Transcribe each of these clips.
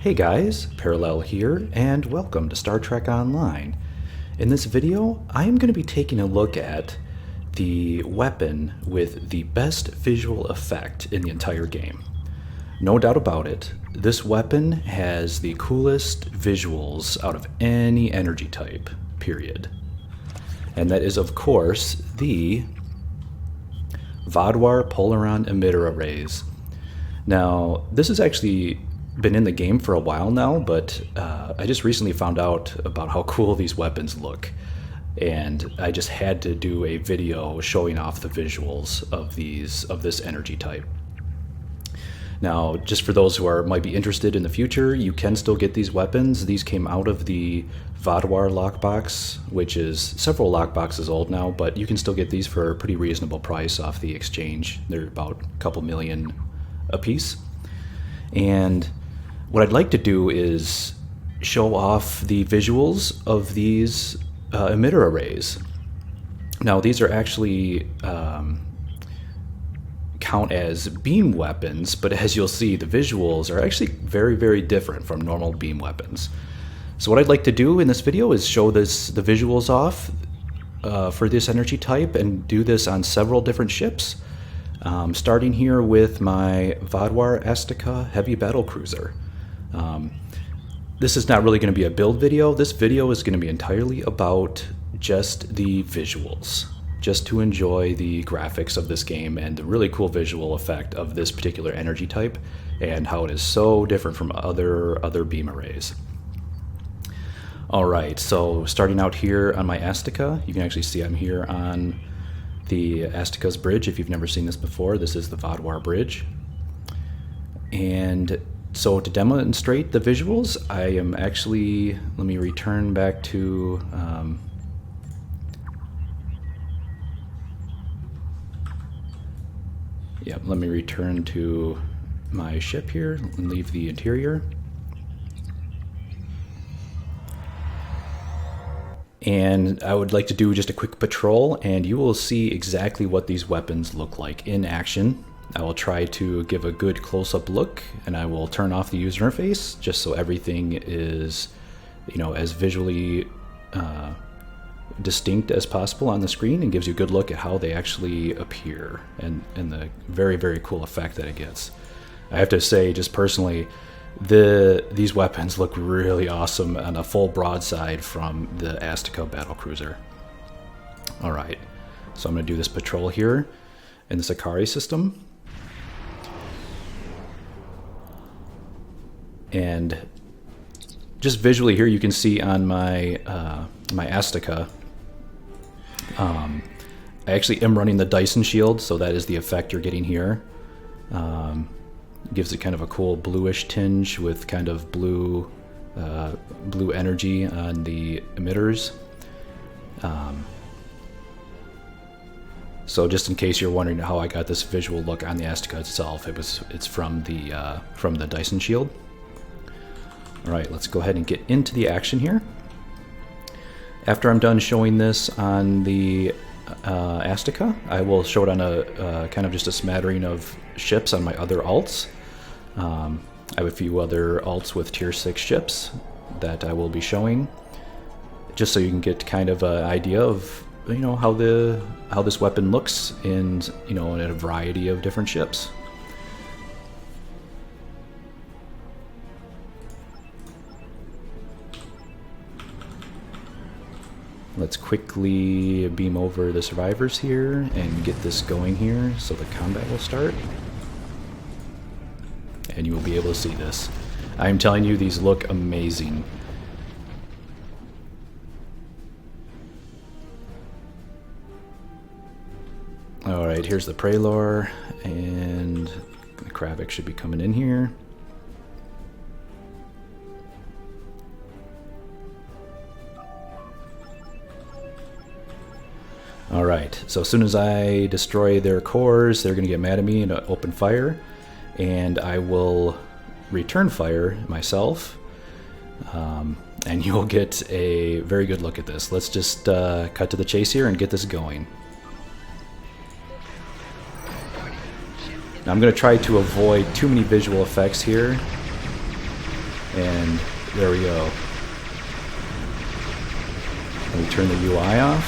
Hey guys, Parallel here, and welcome to Star Trek Online. In this video, I am going to be taking a look at the weapon with the best visual effect in the entire game. No doubt about it, this weapon has the coolest visuals out of any energy type, period. And that is, of course, the Vaadwaur Polaron emitter arrays. Now, this has actually been in the game for a while now, but I just recently found out about how cool these weapons look. And I just had to do a video showing off the visuals of this energy type. Now, just for those who might be interested in the future, you can still get these weapons. These came out of the Vaadwaur lockbox, which is several lockboxes old now, but you can still get these for a pretty reasonable price off the exchange. They're about a couple million a piece. And what I'd like to do is show off the visuals of these emitter arrays. Now, these are actually count as beam weapons, but as you'll see, the visuals are actually very, very different from normal beam weapons. So what I'd like to do in this video is show the visuals off for this energy type and do this on several different ships. Starting here with my Vaadwaur Astika heavy battle cruiser. This is not really going to be a build video. This video is going to be entirely about just the visuals, just to enjoy the graphics of this game and the really cool visual effect of this particular energy type and how it is so different from other beam arrays. Alright, so starting out here on my Astika, you can actually see I'm here on the Astika's bridge. If you've never seen this before, this is the Vaadwaur bridge. And so to demonstrate the visuals, I am actually, let me return back to let me return to my ship here and leave the interior. And I would like to do just a quick patrol, and you will see exactly what these weapons look like in action. I will try to give a good close-up look, and I will turn off the user interface just so everything is, as visually distinct as possible on the screen, and gives you a good look at how they actually appear and the very, very cool effect that it gets. I have to say, just personally, these weapons look really awesome on a full broadside from the Astika battlecruiser. Alright, so I'm going to do this patrol here in the Sakari system. And just visually here, you can see on my my Astika, I actually am running the Dyson shield, so that is the effect you're getting here. Gives it kind of a cool bluish tinge with kind of blue energy on the emitters. So just in case you're wondering how I got this visual look on the Astika itself, it's from the Dyson shield. All right, let's go ahead and get into the action here. After I'm done showing this on the Astika, I will show it on a kind of just a smattering of ships on my other alts. I have a few other alts with tier 6 ships that I will be showing, just so you can get kind of an idea of how this weapon looks in in a variety of different ships. Let's quickly beam over the survivors here and get this going here so the combat will start. And you will be able to see this. I am telling you, these look amazing. Alright, here's the Prelor, and the Kravik should be coming in here. Alright, so as soon as I destroy their cores, they're going to get mad at me and open fire, and I will return fire myself, and you'll get a very good look at this. Let's just cut to the chase here and get this going. Now I'm going to try to avoid too many visual effects here, And there we go. And we turn the UI off,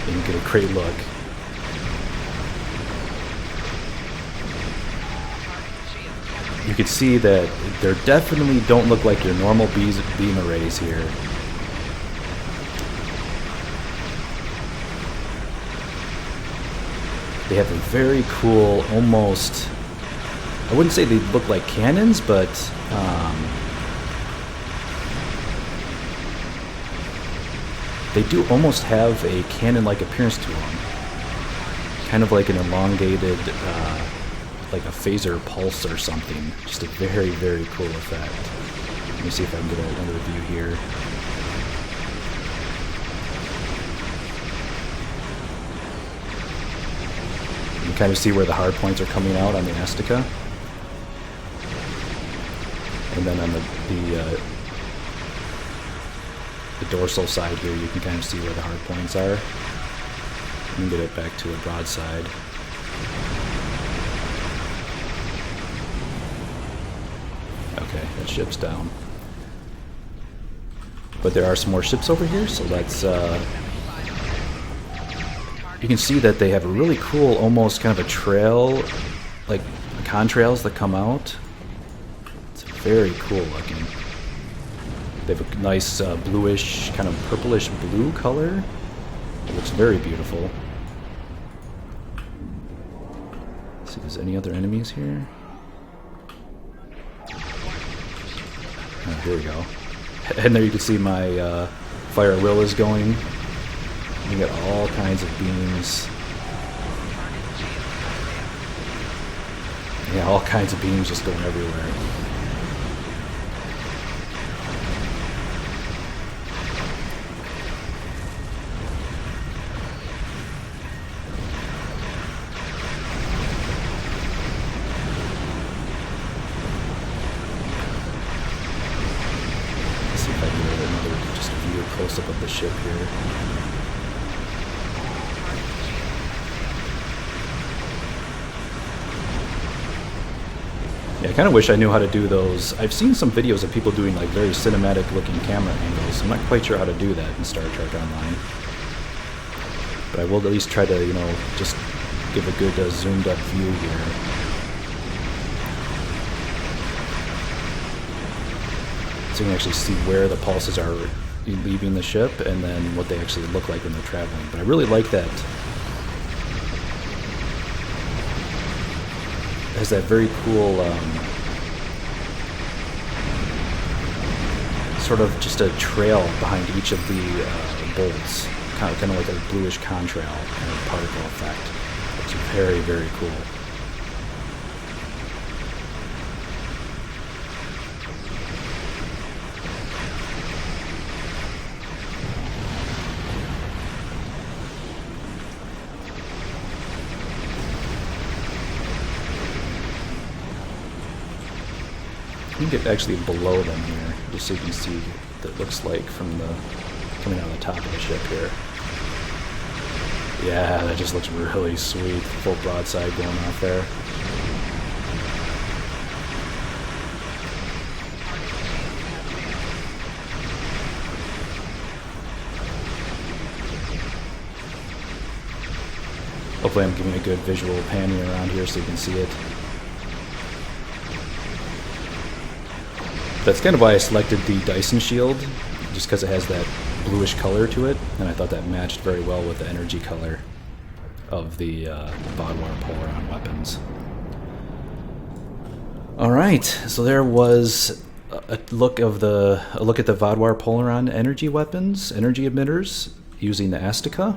and you get a great look. You can see that they definitely don't look like your normal beam arrays here. They have a very cool, almost, I wouldn't say they look like cannons, but they do almost have a cannon-like appearance to them. Kind of like an elongated, like a phaser pulse or something. Just a very, very cool effect. Let me see if I can get another view here. You can kind of see where the hard points are coming out on the Astika. And then on the dorsal side here, you can kind of see where the hard points are. You can get it back to a broadside. Okay, that ship's down. But there are some more ships over here, so let's... You can see that they have a really cool, almost kind of a trail, like contrails that come out. It's very cool looking. They have a nice bluish, kind of purplish blue color. It looks very beautiful. Let's see if there's any other enemies here. Oh, here we go. And there you can see my fire will is going. You get all kinds of beams. Yeah, all kinds of beams just going everywhere. Let's see if I can get another just a view close up of the ship here. Yeah, I kind of wish I knew how to do those. I've seen some videos of people doing like very cinematic looking camera angles. I'm not quite sure how to do that in Star Trek Online. But I will at least try to, you know, just give a good zoomed up view here. So you can actually see where the pulses are leaving the ship and then what they actually look like when they're traveling. But I really like that. It has that very cool sort of just a trail behind each of the bolts, kind of like a bluish contrail kind of particle effect. It's very, very cool. You can get actually below them here, just so you can see what it looks like from the coming out of the top of the ship here. Yeah, that just looks really sweet. Full broadside going off there. Hopefully I'm giving a good visual panning around here so you can see it. That's kind of why I selected the Dyson shield, just because it has that bluish color to it, and I thought that matched very well with the energy color of the Vaadwaur Polaron weapons. Alright, so there was a look at the Vaadwaur Polaron energy weapons, energy emitters, using the Astika.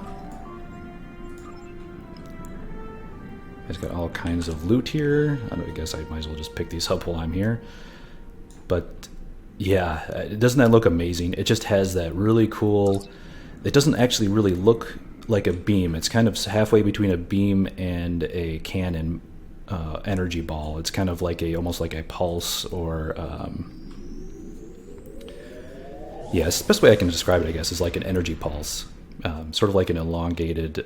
It's got all kinds of loot here. I guess I might as well just pick these up while I'm here. But yeah, doesn't that look amazing? It just has that really cool... It doesn't actually really look like a beam. It's kind of halfway between a beam and a cannon energy ball. It's kind of like almost like a pulse or... yeah, it's the best way I can describe it, I guess, is like an energy pulse. Sort of like an elongated...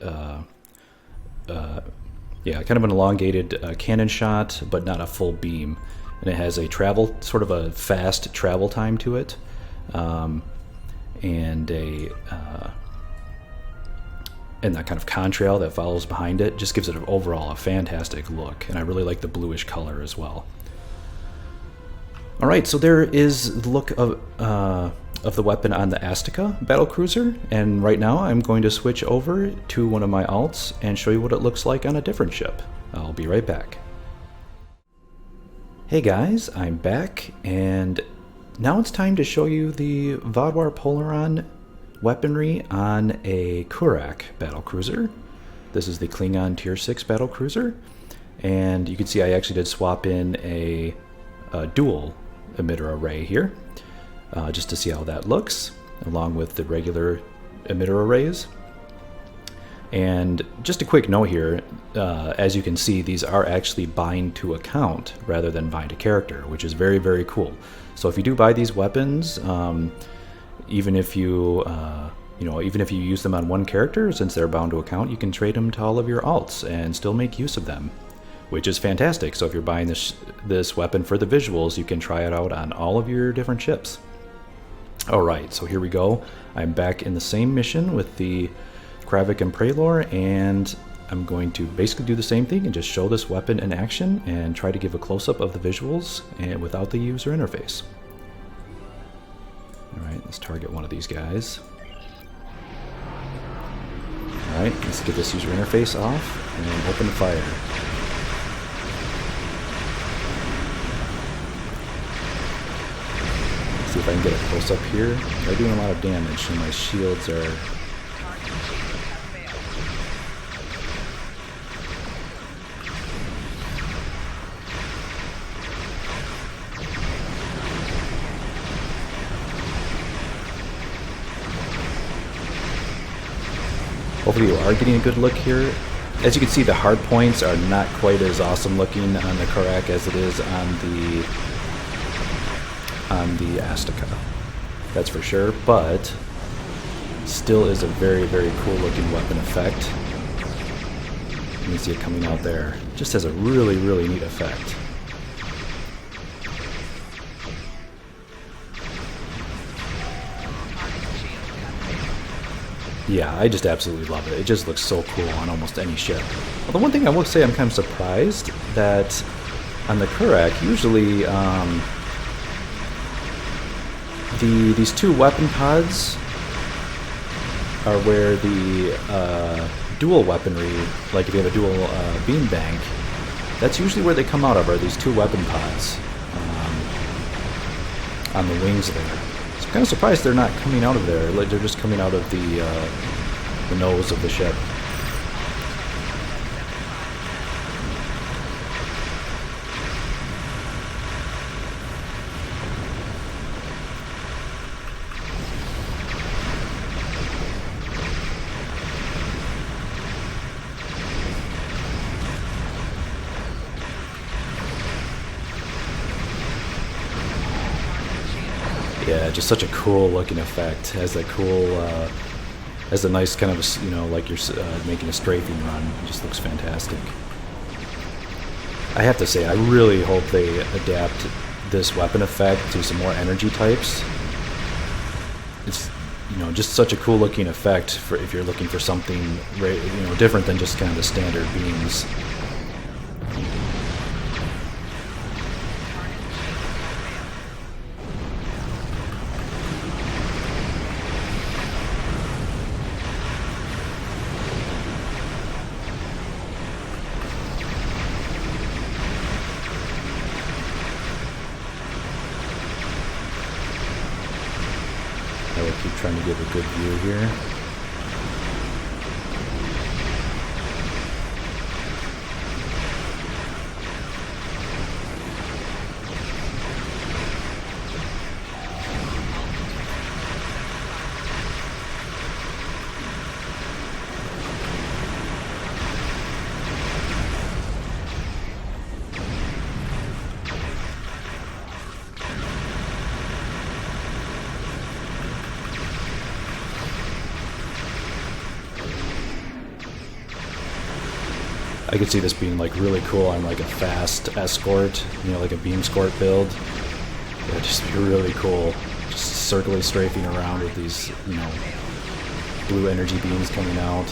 yeah, kind of an elongated cannon shot, but not a full beam. and it has a sort of a fast travel time to it, and that kind of contrail that follows behind it just gives it overall a fantastic look, and I really like the bluish color as well. All right, so there is the look of the weapon on the Astika battlecruiser, and right now I'm going to switch over to one of my alts and show you what it looks like on a different ship. I'll be right back. Hey guys, I'm back, and now it's time to show you the Vaadwaur Polaron weaponry on a Kurak battlecruiser. This is the Klingon Tier 6 battlecruiser, and you can see I actually did swap in a dual emitter array here, just to see how that looks, along with the regular emitter arrays. And just a quick note here, as you can see, these are actually bind to account rather than bind to character, which is very, very cool. So if you do buy these weapons, even if you use them on one character, since they're bound to account, you can trade them to all of your alts and still make use of them, which is fantastic. So if you're buying this weapon for the visuals, you can try it out on all of your different ships. Alright, so here we go. I'm back in the same mission with the Kravik and Prelor, and I'm going to basically do the same thing and just show this weapon in action and try to give a close-up of the visuals and without the user interface. Alright, let's target one of these guys. Alright, let's get this user interface off and open fire. See if I can get a close up here. They're doing a lot of damage, and my shields are... Hopefully you are getting a good look here. As you can see, the hard points are not quite as awesome looking on the Kurak as it is on the Astika. That's for sure, but still is a very, very cool looking weapon effect. You can see it coming out there. Just has a really, really neat effect. Yeah, I just absolutely love it. It just looks so cool on almost any ship. Well, the one thing I will say, I'm kind of surprised that on the Kurak, usually these two weapon pods are where the dual weaponry, like if you have a dual beam bank, that's usually where they come out of, are these two weapon pods on the wings there. So I'm kind of surprised they're not coming out of there. Like they're just coming out of the nose of the ship. Yeah, just such a cool looking effect. Has a cool, has a nice kind of, like you're making a strafing run. It just looks fantastic. I have to say, I really hope they adapt this weapon effect to some more energy types. It's, just such a cool looking effect for if you're looking for something, different than just kind of the standard beams. I will keep trying to get a good view here. I could see this being like really cool on like a fast escort, you know, like a beam escort build. It would just be really cool, just circling, strafing around with these, you know, blue energy beams coming out.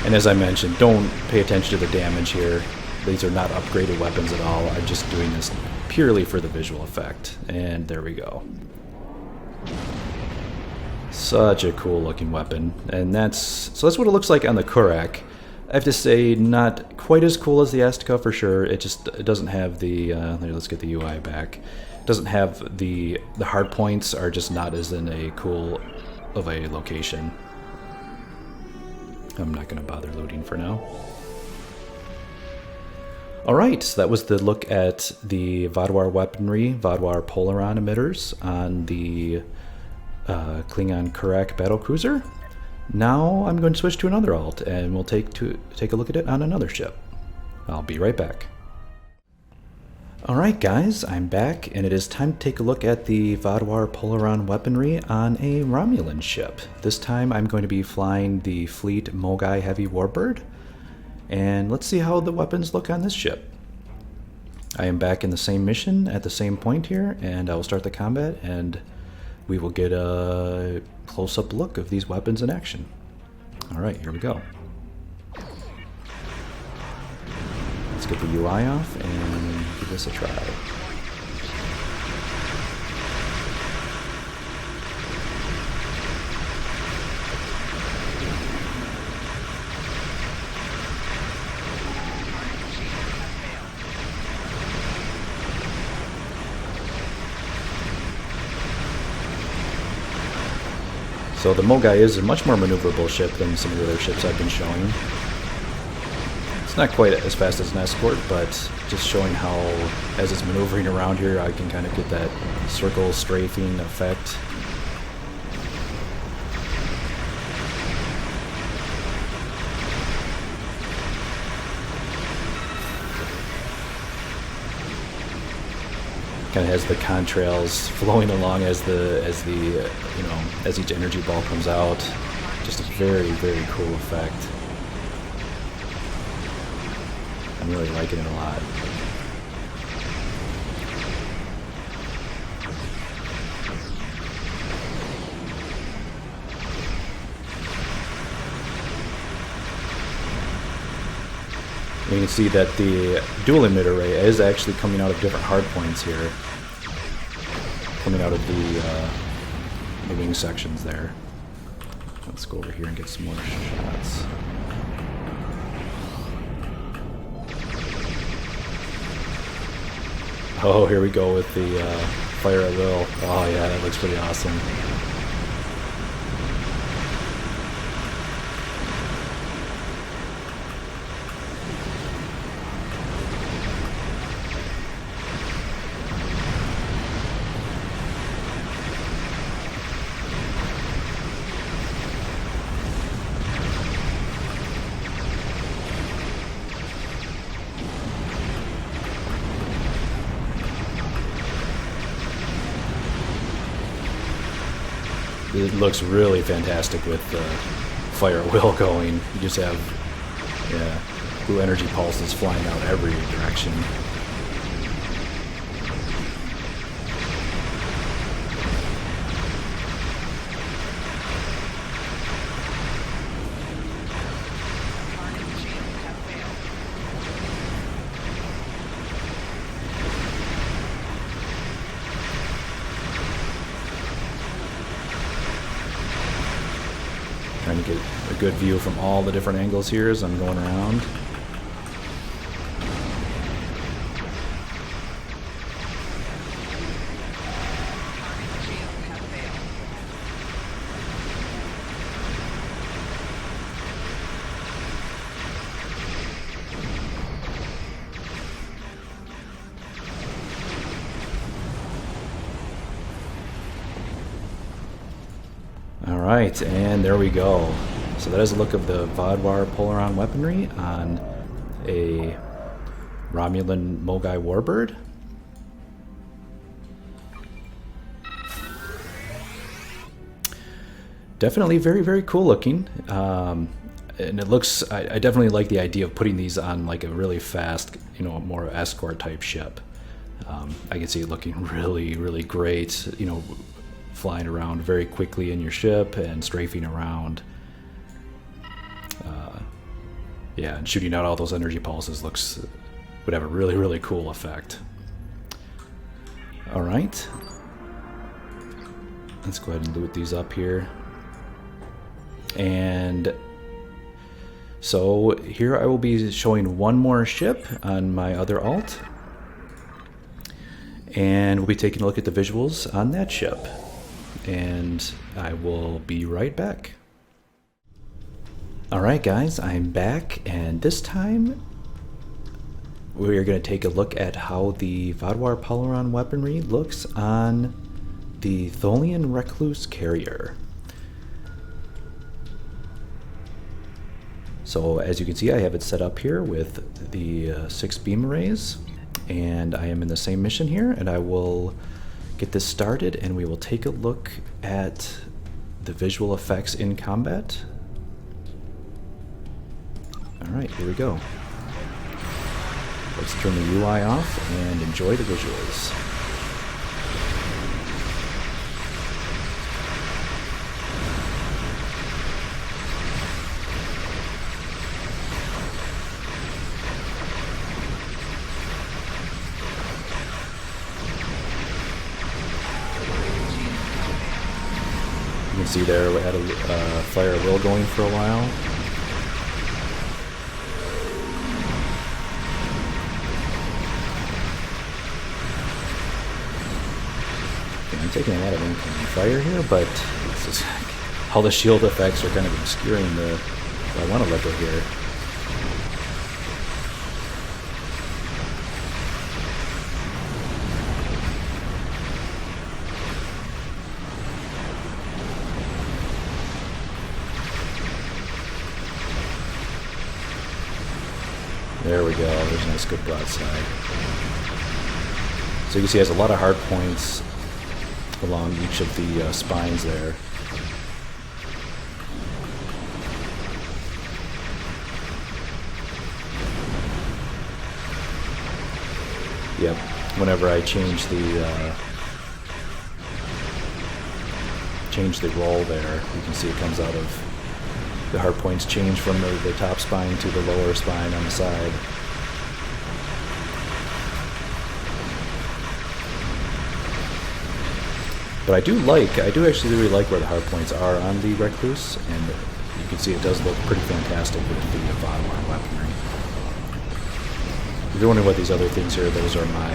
And as I mentioned, don't pay attention to the damage here. These are not upgraded weapons at all. I'm just doing this purely for the visual effect. And there we go. Such a cool looking weapon. And that's what it looks like on the Kurak. I have to say, not quite as cool as the Astika for sure. It doesn't have the let's get the UI back. It doesn't have the hard points are just not as in a cool of a location. I'm not going to bother loading for now. Alright, so that was the look at the Vaadwaur weaponry, Vaadwaur Polaron emitters on the Klingon Kurak battlecruiser. Now I'm going to switch to another alt, and we'll take a look at it on another ship. I'll be right back. Alright guys, I'm back, and it is time to take a look at the Vaadwaur Polaron weaponry on a Romulan ship. This time I'm going to be flying the Fleet Mogai Heavy Warbird, and let's see how the weapons look on this ship. I am back in the same mission at the same point here, and I will start the combat, and we will get a close-up look of these weapons in action. Alright, here we go. Let's get the UI off and give this a try. So the Mogai is a much more maneuverable ship than some of the other ships I've been showing. It's not quite as fast as an escort, but just showing how, as it's maneuvering around here, I can kind of get that circle strafing effect. Kind of has the contrails flowing along as each energy ball comes out. Just a very, very cool effect. I'm really liking it a lot. You can see that the dual emitter array is actually coming out of different hard points here. Coming out of the wing sections there. Let's go over here and get some more shots. Oh, here we go with the fire at will. Oh yeah, that looks pretty awesome. It looks really fantastic with the fire wheel going. You just have, blue energy pulses flying out every direction. Trying to get a good view from all the different angles here as I'm going around. Alright, and there we go. So that is a look of the Vaadwaur Polaron weaponry on a Romulan Mogai Warbird. Definitely very, very cool looking. And it looks, I definitely like the idea of putting these on like a really fast, you know, more escort type ship. I can see it looking really, really great, you know, flying around very quickly in your ship and strafing around. Yeah, and shooting out all those energy pulses would have a really, really cool effect. All right. Let's go ahead and loot these up here. And so here I will be showing one more ship on my other alt. And we'll be taking a look at the visuals on that ship. And I will be right back. Alright guys, I'm back, and this time we are going to take a look at how the Vaadwaur Polaron weaponry looks on the Tholian Recluse carrier. So as you can see, I have it set up here with the 6 beam arrays, and I am in the same mission here, and I will get this started and we will take a look at the visual effects in combat. Alright, here we go. Let's turn the UI off and enjoy the visuals. You can see there we had a fire wheel going for a while. I'm taking a lot of incoming fire here, but it's just, all the shield effects are kind of obscuring what I want to look at here. There we go, there's a nice good broadside. So you can see it has a lot of hard points along each of the spines there. Yep, whenever I change the roll there, you can see it comes out of the hard points change from the top spine to the lower spine on the side. But I do actually really like where the hard points are on the Recluse, and you can see it does look pretty fantastic with the Vaadwaur weaponry. If you're wondering what these other things here, those are my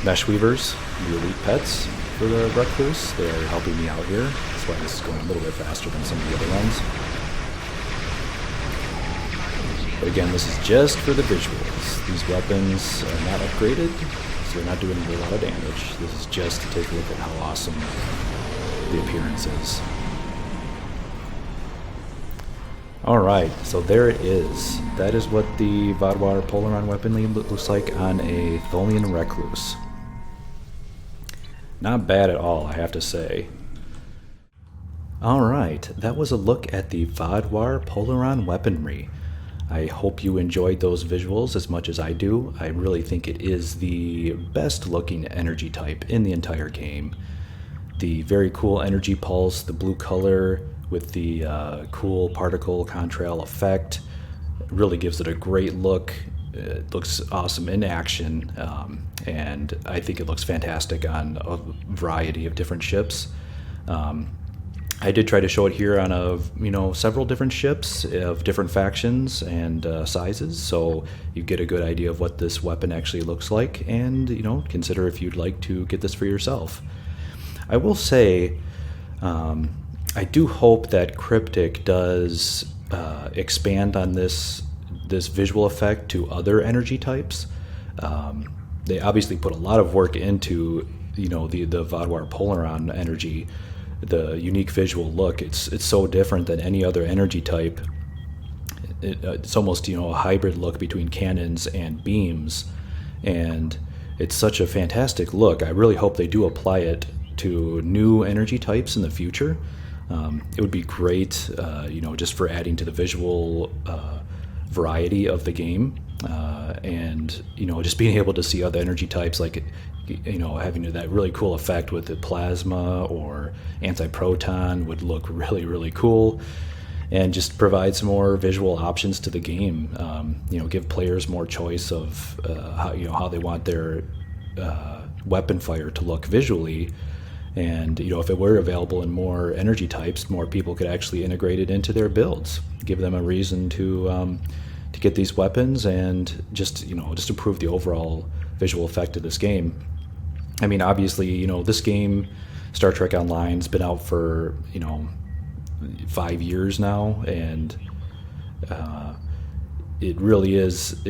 mesh weavers, the elite pets for the Recluse. They are helping me out here. That's why this is going a little bit faster than some of the other ones. But again, this is just for the visuals. These weapons are not upgraded, so they're not doing a lot of damage. This is just to take a look at how awesome the appearance is. Alright, so there it is. That is what the Vaadwaur Polaron weaponry looks like on a Tholian Recluse. Not bad at all, I have to say. Alright, that was a look at the Vaadwaur Polaron weaponry. I hope you enjoyed those visuals as much as I do. I really think it is the best looking energy type in the entire game. The very cool energy pulse, the blue color with the cool particle contrail effect really gives it a great look. It looks awesome in action, and I think it looks fantastic on a variety of different ships. I did try to show it here on several different ships of different factions and sizes, so you get a good idea of what this weapon actually looks like, and consider if you'd like to get this for yourself. I will say, I do hope that Cryptic does expand on this visual effect to other energy types. They obviously put a lot of work into the Vaadwaur Polaron energy the unique visual look. It's so different than any other energy type. It's almost, a hybrid look between cannons and beams, and it's such a fantastic look. I really hope they do apply it to new energy types in the future. It would be great, just for adding to the visual variety of the game, and just being able to see other energy types, like having that really cool effect with the plasma or anti-proton would look really, really cool, and just provide some more visual options to the game. Give players more choice of how they want their weapon fire to look visually. And if it were available in more energy types, more people could actually integrate it into their builds, give them a reason to get these weapons, and just improve the overall visual effect of this game. I mean, obviously, this game, Star Trek Online, has been out for 5 years now, and it really is.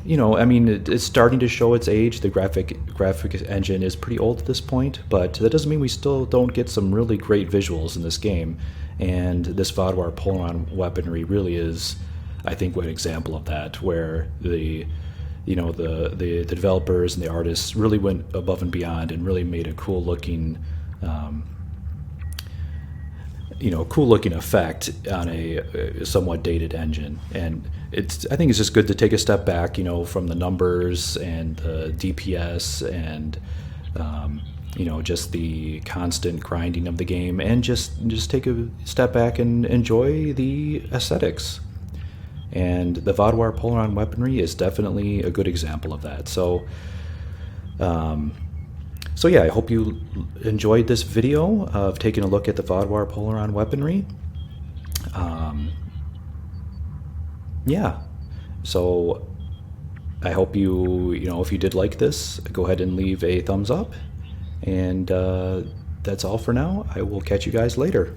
It's starting to show its age. The graphic engine is pretty old at this point, but that doesn't mean we still don't get some really great visuals in this game. And this Vaadwaur Polaron weaponry really is, I think, an example of that, where the developers and the artists really went above and beyond and really made a cool looking effect on a somewhat dated engine. And I think it's just good to take a step back, from the numbers and the DPS and just the constant grinding of the game, and just take a step back and enjoy the aesthetics. And the Vaadwaur Polaron weaponry is definitely a good example of that. So yeah, I hope you enjoyed this video of taking a look at the Vaadwaur Polaron weaponry. Yeah, so I hope if you did like this, go ahead and leave a thumbs up. And that's all for now. I will catch you guys later.